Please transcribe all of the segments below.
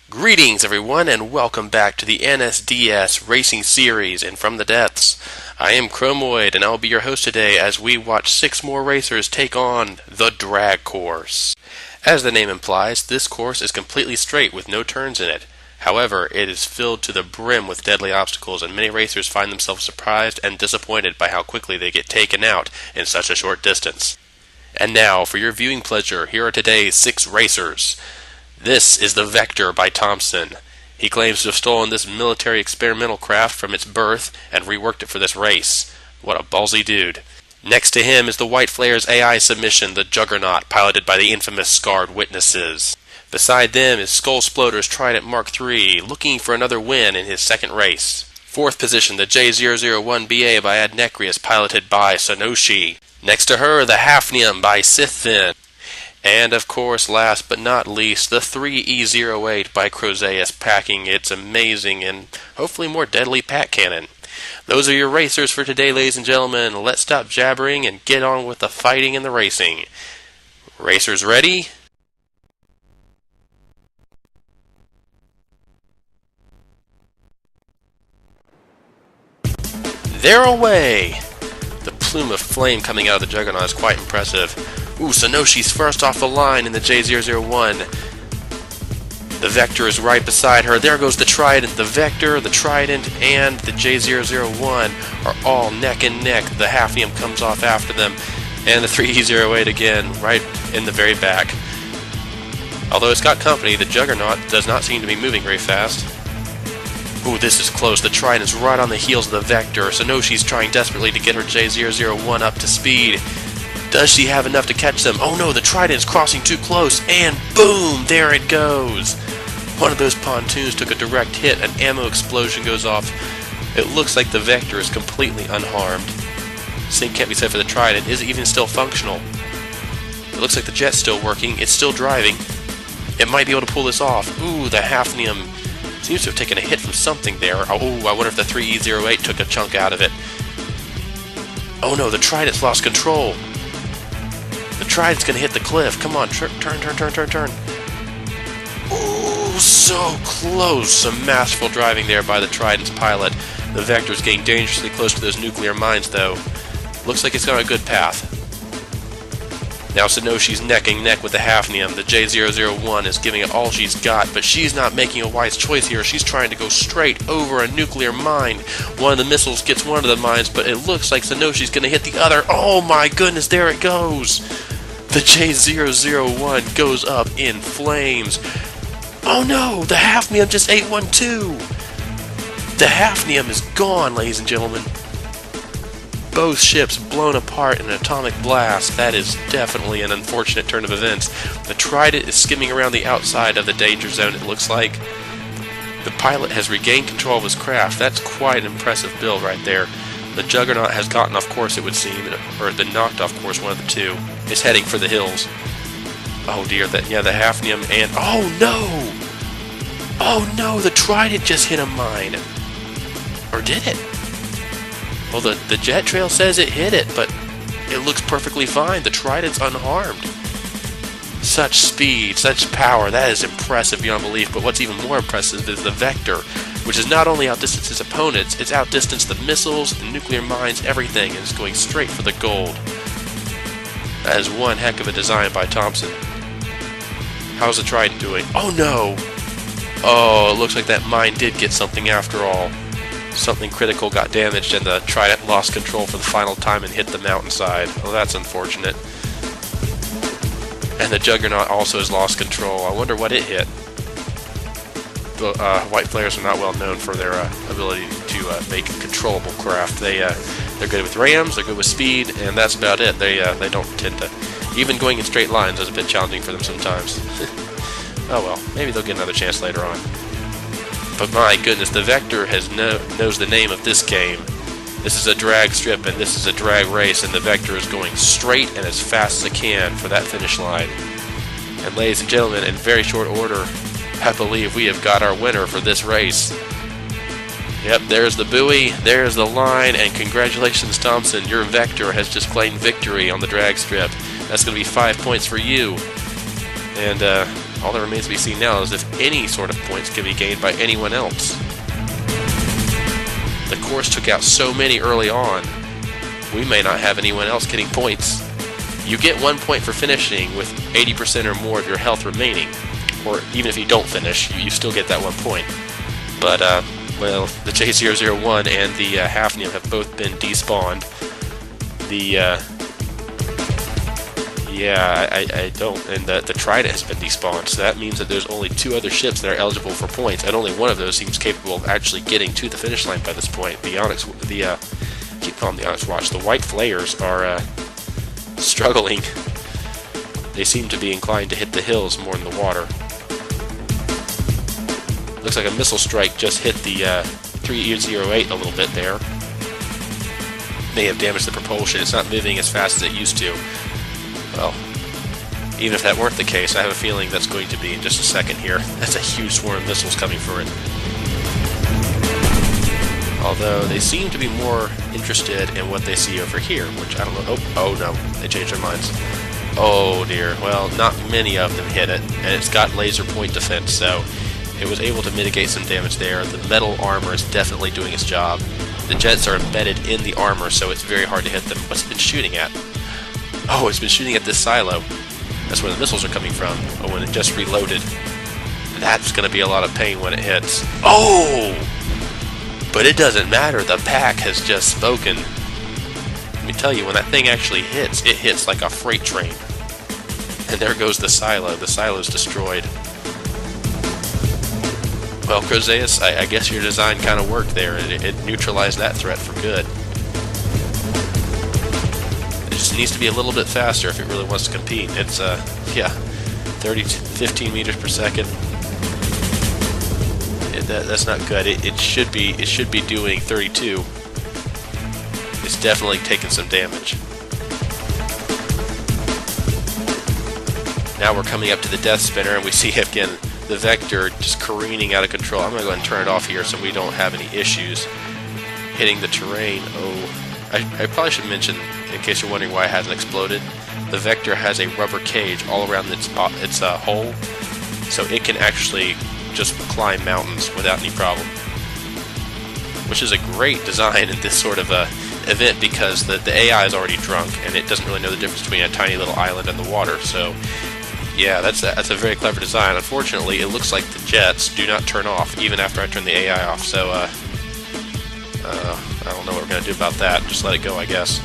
Greetings everyone and welcome back to the NSDS Racing Series and From the Depths. I am Chromoid and I'll be your host today as we watch 6 more racers take on the drag course. As the name implies, this course is completely straight with no turns in it. However, it is filled to the brim with deadly obstacles and many racers find themselves surprised and disappointed by how quickly they get taken out in such a short distance. And now, for your viewing pleasure, here are today's 6 racers. This is the Vector by Tomson. He claims to have stolen this military experimental craft from its birth and reworked it for this race. What a ballsy dude. Next to him is the White Flayers AI submission, the Juggernaut, piloted by the infamous Scarred Witnesses. Beside them is Skullsploder's Trident Mk.III, looking for another win in his second race. Fourth position, the J001BA by AdNecrias, piloted by Sonoshi. Next to her, the Hafnium by Cythphn. And of course, last but not least, the 3E08 by Chrozayis, packing its amazing and hopefully more deadly pack cannon. Those are your racers for today, ladies and gentlemen. Let's stop jabbering and get on with the fighting and the racing. Racers ready? They're away! The plume of flame coming out of the Juggernaut is quite impressive. Ooh, Sonoshi's first off the line in the J001. The Vector is right beside her. There goes the Trident. The Vector, the Trident, and the J001 are all neck and neck. The Hafnium comes off after them. And the 3E08 again, right in the very back. Although it's got company, the Juggernaut does not seem to be moving very fast. Ooh, this is close. The Trident's right on the heels of the Vector. Sonoshi's trying desperately to get her J001 up to speed. Does she have enough to catch them? Oh no, the Trident is crossing too close, and boom, there it goes. One of those pontoons took a direct hit, an ammo explosion goes off. It looks like the Vector is completely unharmed. Same can't be said for the Trident. Is it even still functional? It looks like the jet's still working. It's still driving. It might be able to pull this off. Ooh, the Hafnium seems to have taken a hit from something there. Oh, I wonder if the 3E08 took a chunk out of it. Oh no, the Trident's lost control. The Trident's gonna hit the cliff. Come on, turn. Ooh, so close. Some masterful driving there by the Trident's pilot. The Vector's getting dangerously close to those nuclear mines, though. Looks like it's got a good path. Now Sonoshi's neck and neck with the Hafnium. The J001 is giving it all she's got, but she's not making a wise choice here. She's trying to go straight over a nuclear mine. One of the missiles gets one of the mines, but it looks like Sonoshi's going to hit the other. Oh my goodness, there it goes! The J001 goes up in flames. Oh no, the Hafnium just ate one too! The Hafnium is gone, ladies and gentlemen. Both ships blown apart in an atomic blast. That is definitely an unfortunate turn of events. The Trident is skimming around the outside of the danger zone, it looks like. The pilot has regained control of his craft. That's quite an impressive build right there. The Juggernaut has gotten off course, it would seem, or the knocked off course, one of the two. Is heading for the hills. Oh dear, the Hafnium and... Oh no! Oh no, the Trident just hit a mine. Or did it? Well, the jet trail says it hit it, but it looks perfectly fine. The Trident's unharmed. Such speed, such power, that is impressive beyond belief, but what's even more impressive is the Vector, which is not only outdistanced its opponents, it's outdistanced the missiles, the nuclear mines, everything, and is going straight for the gold. That is one heck of a design by Tomson. How's the Trident doing? Oh no! Oh, it looks like that mine did get something after all. Something critical got damaged and the Trident lost control for the final time and hit the mountainside. Well, that's unfortunate. And the Juggernaut also has lost control. I wonder what it hit. The White Flayers are not well known for their ability to make controllable craft. They're good with rams, they're good with speed, and that's about it. They don't tend to... Even going in straight lines is a bit challenging for them sometimes. Oh well, maybe they'll get another chance later on. But my goodness, the Vector knows the name of this game. This is a drag strip and this is a drag race, and the Vector is going straight and as fast as it can for that finish line. And ladies and gentlemen, in very short order, I believe we have got our winner for this race. Yep, there's the buoy, there's the line, and congratulations Tomson, your Vector has just claimed victory on the drag strip. That's going to be 5 points for you. And All that remains to be seen now is if any sort of points can be gained by anyone else. The course took out so many early on, we may not have anyone else getting points. You get 1 point for finishing with 80% or more of your health remaining, or even if you don't finish, you still get that 1 point. But, well, the J001 and the Hafnium have both been despawned. I don't, and the Trident has been despawned, so that means that there's only 2 other ships that are eligible for points, and only one of those seems capable of actually getting to the finish line by this point. I keep calling them the Onyx Watch. The White Flayers are struggling. They seem to be inclined to hit the hills more than the water. Looks like a missile strike just hit the 308 a little bit there. May have damaged the propulsion. It's not moving as fast as it used to. Well, even if that weren't the case, I have a feeling that's going to be in just a second here. That's a huge swarm of missiles coming for it. Although they seem to be more interested in what they see over here, which I don't know. Oh no, they changed their minds. Oh dear. Well, not many of them hit it, and it's got laser point defense, so it was able to mitigate some damage there. The metal armor is definitely doing its job. The jets are embedded in the armor, so it's very hard to hit them. What's it been shooting at? Oh, it's been shooting at this silo. That's where the missiles are coming from. Oh, when it just reloaded. That's going to be a lot of pain when it hits. Oh! But it doesn't matter. The pack has just spoken. Let me tell you, when that thing actually hits, it hits like a freight train. And there goes the silo. The silo's destroyed. Well, Chrozayis, I guess your design kind of worked there. It neutralized that threat for good. It just needs to be a little bit faster if it really wants to compete. It's, 15 meters per second. That's not good. It should be doing 32. It's definitely taking some damage. Now we're coming up to the Death Spinner, and we see again the Vector just careening out of control. I'm going to go ahead and turn it off here so we don't have any issues hitting the terrain. Oh, I probably should mention, in case you're wondering why it hasn't exploded, the Vector has a rubber cage all around its hull, so it can actually just climb mountains without any problem. Which is a great design in this sort of event, because the AI is already drunk and it doesn't really know the difference between a tiny little island and the water. So yeah, that's a very clever design. Unfortunately, it looks like the jets do not turn off even after I turn the AI off, so I don't know what we're going to do about that. Just let it go, I guess.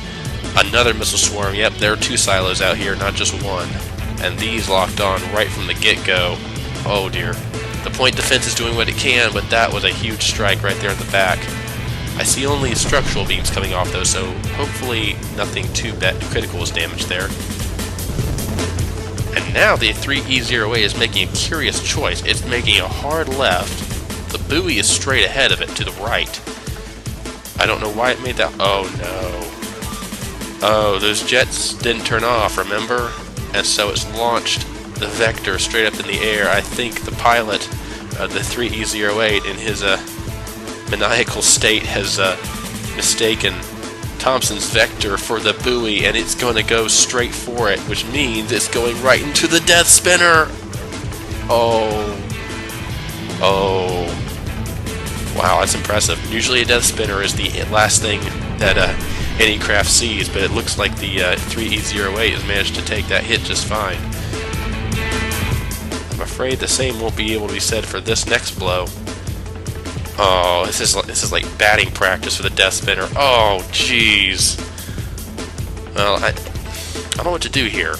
Another missile swarm. Yep, there are 2 silos out here, not just one. And these locked on right from the get-go. Oh dear. The point defense is doing what it can, but that was a huge strike right there in the back. I see only structural beams coming off though, so hopefully nothing too critical is damaged there. And now the 3E08 is making a curious choice. It's making a hard left. The buoy is straight ahead of it to the right. I don't know why it made that. Oh no. Oh, those jets didn't turn off, remember? And so it's launched the Vector straight up in the air. I think the pilot, the 3E08, in his maniacal state has mistaken Tomson's Vector for the buoy, and it's going to go straight for it, which means it's going right into the Death Spinner. Oh. Wow, that's impressive. Usually a Death Spinner is the last thing that any craft sees, but it looks like the 3E08 has managed to take that hit just fine. I'm afraid the same won't be able to be said for this next blow. Oh, this is like batting practice for the Death Spinner. Oh, jeez. Well, I don't know what to do here.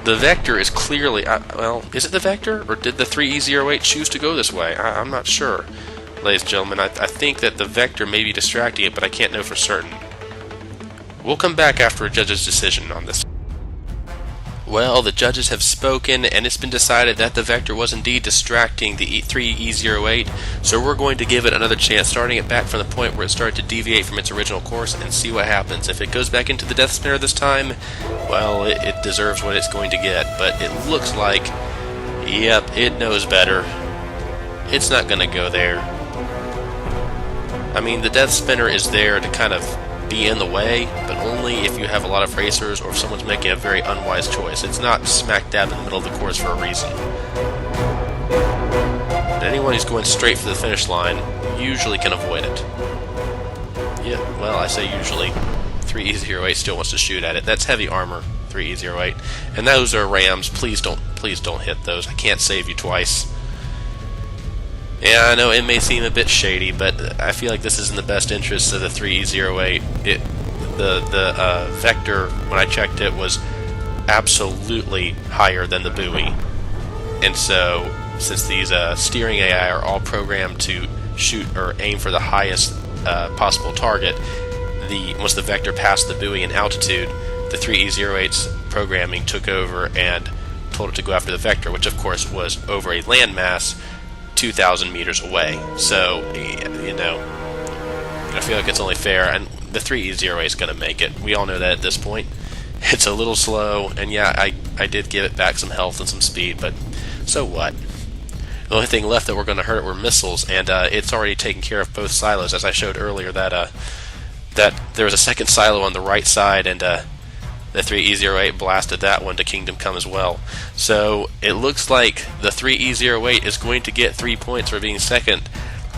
The Vector is clearly... well, is it the Vector? Or did the 3E08 choose to go this way? I'm not sure, ladies and gentlemen. I think that the Vector may be distracting it, but I can't know for certain. We'll come back after a judge's decision on this. Well, the judges have spoken, and it's been decided that the Vector was indeed distracting the 3E08, so we're going to give it another chance, starting it back from the point where it started to deviate from its original course, and see what happens. If it goes back into the Death Spinner this time, well, it deserves what it's going to get, but it looks like, yep, it knows better. It's not going to go there. I mean, the Death Spinner is there to kind of be in the way, but only if you have a lot of racers or if someone's making a very unwise choice. It's not smack dab in the middle of the course for a reason. But anyone who's going straight for the finish line usually can avoid it. Yeah, well, I say usually. 3E08 still wants to shoot at it. That's heavy armor, 3E08. And those are rams. Please don't hit those. I can't save you twice. Yeah, I know it may seem a bit shady, but I feel like this is in the best interest of the 3E08. The vector, when I checked it, was absolutely higher than the buoy. And so, since these steering AI are all programmed to shoot or aim for the highest possible target, once the vector passed the buoy in altitude, the 3E08's programming took over and told it to go after the vector, which of course was over a landmass 2,000 meters away. So, you know, I feel like it's only fair, and the 3E08 is going to make it. We all know that at this point. It's a little slow, and yeah, I did give it back some health and some speed, but so what? The only thing left that were going to hurt it were missiles, and it's already taken care of both silos, as I showed earlier, that there was a second silo on the right side, and the 3E08 blasted that one to Kingdom Come as well. So it looks like the 3E08 is going to get 3 points for being second,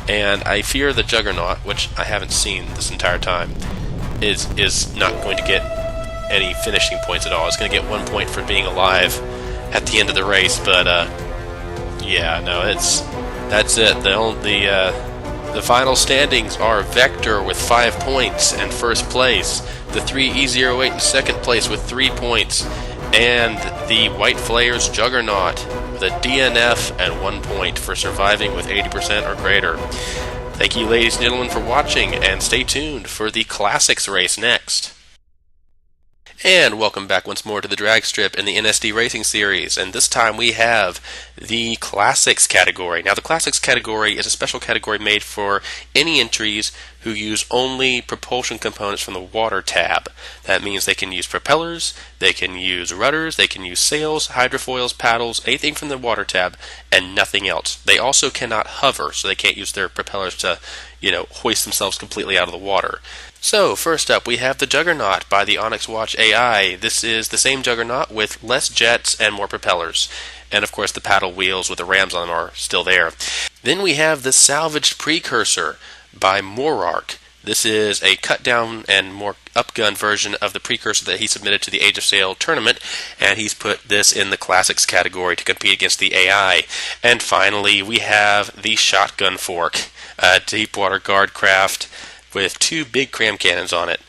and I fear the Juggernaut, which I haven't seen this entire time, is not going to get any finishing points at all. It's going to get 1 point for being alive at the end of the race, but yeah, no, that's it. The final standings are Vector with 5 points in first place, the 3E08 in second place with 3 points, and the White Flayers Juggernaut with a DNF and 1 point for surviving with 80% or greater. Thank you, ladies and gentlemen, for watching, and stay tuned for the Classics race next. And welcome back once more to the drag strip in the NSD Racing Series, and this time we have the Classics category. Now, the Classics category is a special category made for any entries who use only propulsion components from the water tab. That means they can use propellers, they can use rudders, they can use sails, hydrofoils, paddles, anything from the water tab, and nothing else. They also cannot hover, so they can't use their propellers to, hoist themselves completely out of the water. So, first up, we have the Juggernaut by the Onyx Watch AI. This is the same Juggernaut with less jets and more propellers. And, of course, the paddle wheels with the rams on them are still there. Then we have the Salvaged Precursor by Mourark. This is a cut-down and more upgunned version of the Precursor that he submitted to the Age of Sail tournament, and he's put this in the Classics category to compete against the AI. And finally, we have the Shotgun Fork, a Deepwater Guard craft with 2 big cram cannons on it.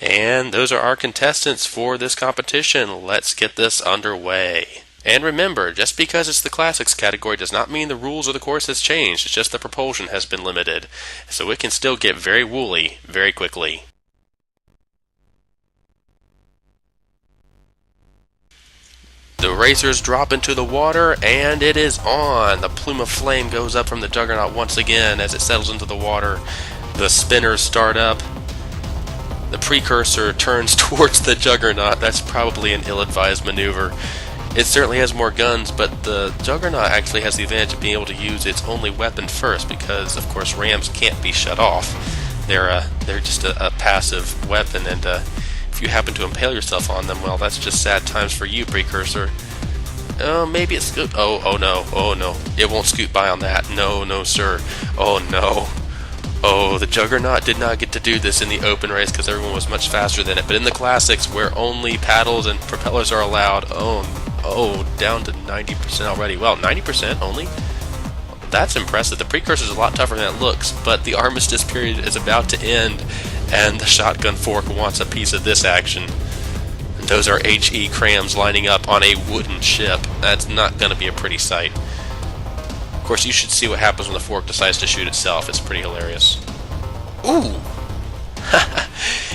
And those are our contestants for this competition. Let's get this underway. And remember, just because it's the Classics category does not mean the rules of the course has changed. It's just the propulsion has been limited. So it can still get very woolly very quickly. The racers drop into the water, and it is on. The plume of flame goes up from the Juggernaut once again as it settles into the water. The spinners start up. The Precursor turns towards the Juggernaut. That's probably an ill-advised maneuver. It certainly has more guns, but the Juggernaut actually has the advantage of being able to use its only weapon first, because, of course, rams can't be shut off. They're just a passive weapon, and if you happen to impale yourself on them, well, that's just sad times for you, Precursor. Oh, maybe it's... Oh, no. It won't scoot by on that. No, sir. Oh, no. Oh, the Juggernaut did not get to do this in the open race because everyone was much faster than it. But in the Classics, where only paddles and propellers are allowed, oh, down to 90% already. Well, 90% only? That's impressive. The Precursor is a lot tougher than it looks, but the armistice period is about to end, and the Shotgun Fork wants a piece of this action. And those are HE crams lining up on a wooden ship. That's not going to be a pretty sight. Of course, you should see what happens when the fork decides to shoot itself. It's pretty hilarious. Ooh!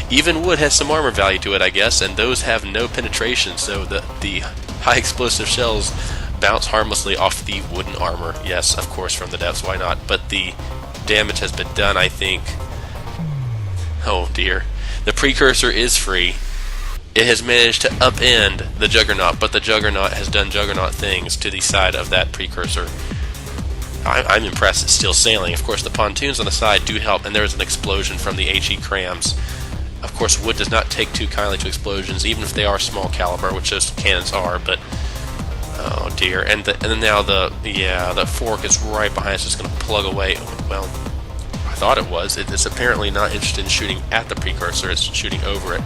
Even wood has some armor value to it, I guess, and those have no penetration, so the high explosive shells bounce harmlessly off the wooden armor. Yes, of course, from the depths, why not? But the damage has been done, I think. Oh dear. The Precursor is free. It has managed to upend the Juggernaut, but the Juggernaut has done Juggernaut things to the side of that Precursor. I'm impressed it's still sailing. Of course, the pontoons on the side do help, and there is an explosion from the HE crams. Of course, wood does not take too kindly to explosions, even if they are small caliber, which those cannons are, but oh dear. And then now the fork is right behind us, just going to plug away. Well, I thought it was. It's apparently not interested in shooting at the precursor, it's shooting over it.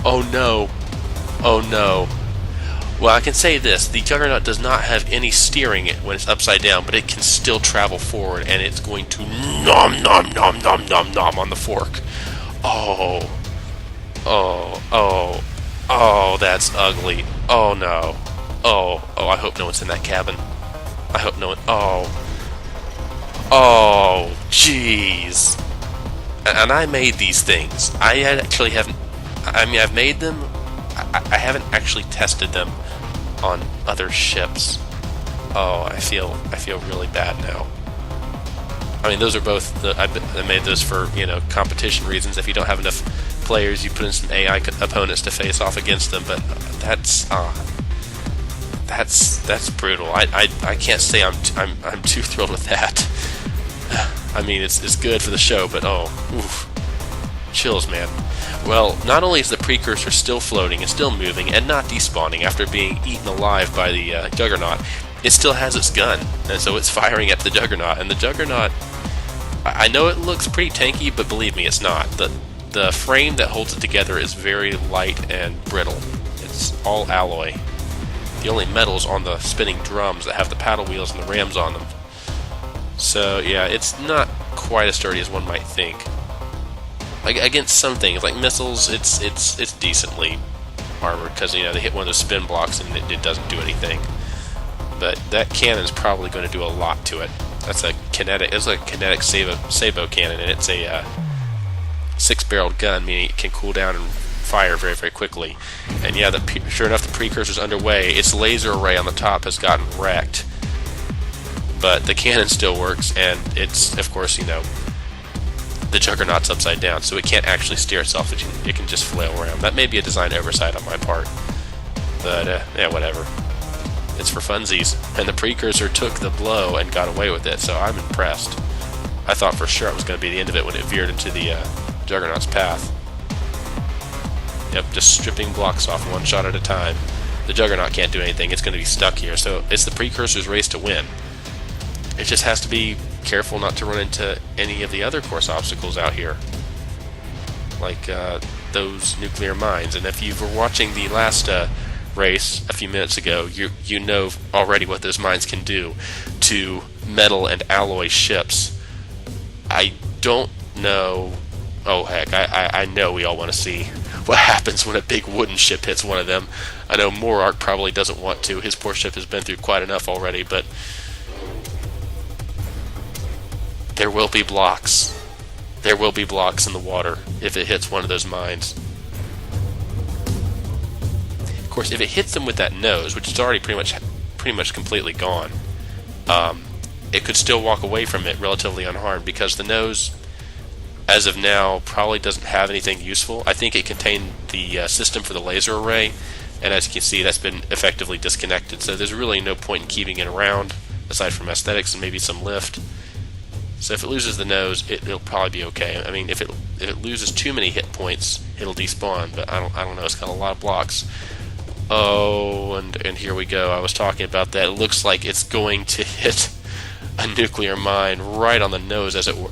Oh no. Oh no. Well, I can say this, the Juggernaut does not have any steering when it's upside down, but it can still travel forward, and it's going to nom nom nom nom nom nom on the fork. Oh. Oh, oh, oh, that's ugly. Oh no. Oh, I hope no one's in that cabin. I hope no one. Oh, jeez. And I made these things. I actually haven't. I mean, I've made them. I haven't actually tested them on other ships. Oh, I feel really bad now. I mean, those are both. I made those for competition reasons. If you don't have enough players, you put in some AI opponents to face off against them. But that's brutal. I can't say I'm too thrilled with that. I mean, it's good for the show, but oof, chills, man. Well, not only is the precursor still floating and still moving and not despawning after being eaten alive by the Juggernaut, it still has its gun, and so it's firing at the Juggernaut. And the Juggernaut, I know it looks pretty tanky, but believe me, it's not. The frame that holds it together is very light and brittle. It's all alloy. The only metal's on the spinning drums that have the paddle wheels and the rams on them. So yeah, it's not quite as sturdy as one might think. Like, against some things, like missiles, it's decently armored because they hit one of those spin blocks and it doesn't do anything. But that cannon's probably going to do a lot to it. That's a kinetic. It's like a kinetic sabot cannon, and it's a 6-barreled gun, meaning it can cool down and fire very, very quickly. And yeah, sure enough, the precursor's underway. Its laser array on the top has gotten wrecked, but the cannon still works, and it's, of course, the Juggernaut's upside down, so it can't actually steer itself. It can just flail around. That may be a design oversight on my part, but yeah, whatever. It's for funsies. And the precursor took the blow and got away with it, so I'm impressed. I thought for sure it was going to be the end of it when it veered into the Juggernaut's path. Yep, just stripping blocks off one shot at a time. The Juggernaut can't do anything. It's going to be stuck here, so it's the precursor's race to win. It just has to be careful not to run into any of the other course obstacles out here, like those nuclear mines. And if you were watching the last race a few minutes ago, you know already what those mines can do to metal and alloy ships. I don't know. Oh heck, I know we all want to see what happens when a big wooden ship hits one of them. I know Mourark probably doesn't want to. His poor ship has been through quite enough already, but there will be blocks. There will be blocks in the water if it hits one of those mines. Of course, if it hits them with that nose, which is already pretty much completely gone, it could still walk away from it relatively unharmed, because the nose, as of now, probably doesn't have anything useful. I think it contained the system for the laser array, and as you can see, that's been effectively disconnected, so there's really no point in keeping it around, aside from aesthetics and maybe some lift. So if it loses the nose, it'll probably be okay. I mean, if it loses too many hit points, it'll despawn, but I don't know, it's got a lot of blocks. Oh, and here we go. I was talking about that. It looks like it's going to hit a nuclear mine right on the nose, as it were.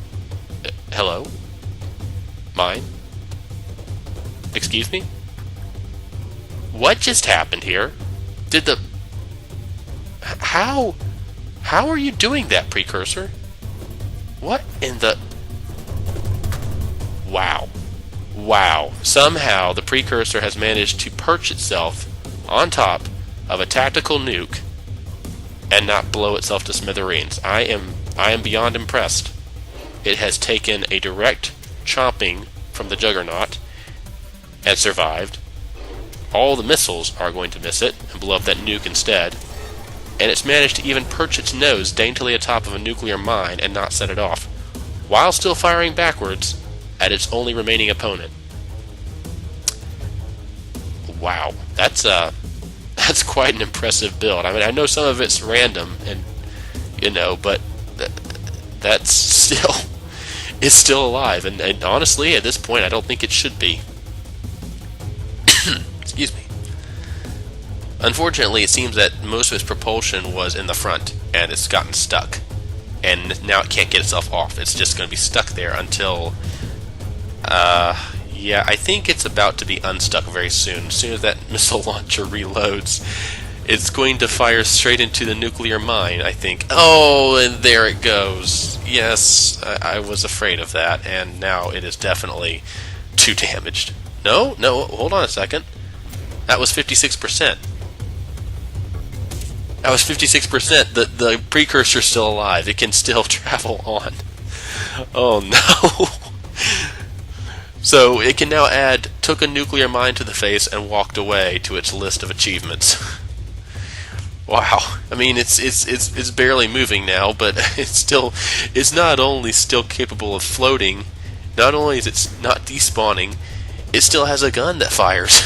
Hello? Mine? Excuse me? What just happened here? Did the... How are you doing that, precursor? What in the... Wow. Wow. Somehow the precursor has managed to perch itself on top of a tactical nuke and not blow itself to smithereens. I am beyond impressed. It has taken a direct chomping from the Juggernaut and survived. All the missiles are going to miss it and blow up that nuke instead. And it's managed to even perch its nose daintily atop of a nuclear mine and not set it off, while still firing backwards at its only remaining opponent. Wow, that's quite an impressive build. I mean, I know some of it's random, and but that's still, it's still alive. And honestly, at this point, I don't think it should be. Excuse me. Unfortunately, it seems that most of its propulsion was in the front, and it's gotten stuck. And now it can't get itself off. It's just going to be stuck there until... yeah, I think it's about to be unstuck very soon. As soon as that missile launcher reloads, it's going to fire straight into the nuclear mine, I think. Oh, and there it goes. Yes, I was afraid of that, and now it is definitely too damaged. No, hold on a second. That was 56%. That was 56%. The precursor's still alive. It can still travel on. Oh no. So it can now add took a nuclear mine to the face and walked away to its list of achievements. Wow. I mean, it's barely moving now, but it's not only still capable of floating, not only is it not despawning, it still has a gun that fires.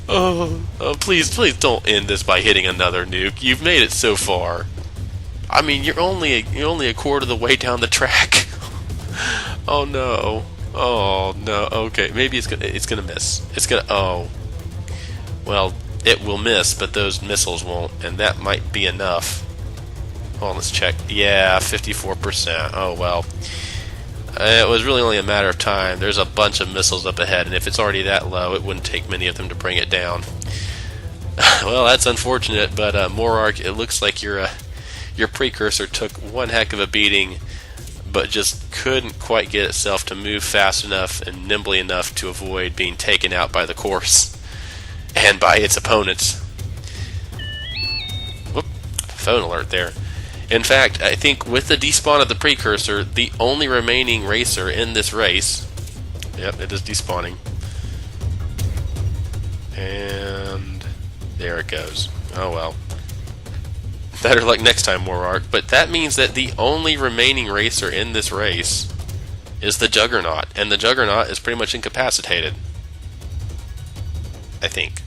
Oh, please don't end this by hitting another nuke. You've made it so far. I mean, you're only a quarter of the way down the track. Oh no. Oh no. Okay, maybe it's gonna miss. It's gonna. Oh. Well, it will miss, but those missiles won't, and that might be enough. Hold on, let's check. Yeah, 54%. Oh well. It was really only a matter of time. There's a bunch of missiles up ahead, and if it's already that low, it wouldn't take many of them to bring it down. Well, that's unfortunate, but Mourark, it looks like your precursor took one heck of a beating, but just couldn't quite get itself to move fast enough and nimbly enough to avoid being taken out by the course and by its opponents. Whoop, phone alert there. In fact, I think with the despawn of the precursor, the only remaining racer in this race... Yep, it is despawning. And there it goes. Oh well. Better luck next time, Mourark. But that means that the only remaining racer in this race is the Juggernaut. And the Juggernaut is pretty much incapacitated. I think.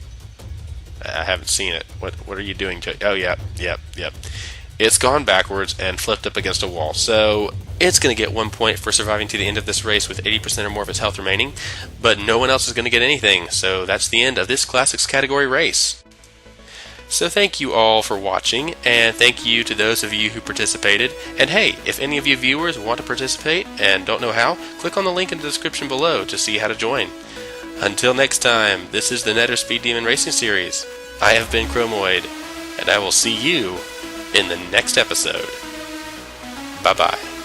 I haven't seen it. What are you doing? Oh, yep. It's gone backwards and flipped up against a wall. So it's going to get 1 point for surviving to the end of this race with 80% or more of its health remaining. But no one else is going to get anything. So that's the end of this Classics category race. So thank you all for watching, and thank you to those of you who participated. And hey, if any of you viewers want to participate and don't know how, click on the link in the description below to see how to join. Until next time, this is the Nether Speed Demon Racing Series. I have been Chromoid, and I will see you in the next episode. Bye-bye.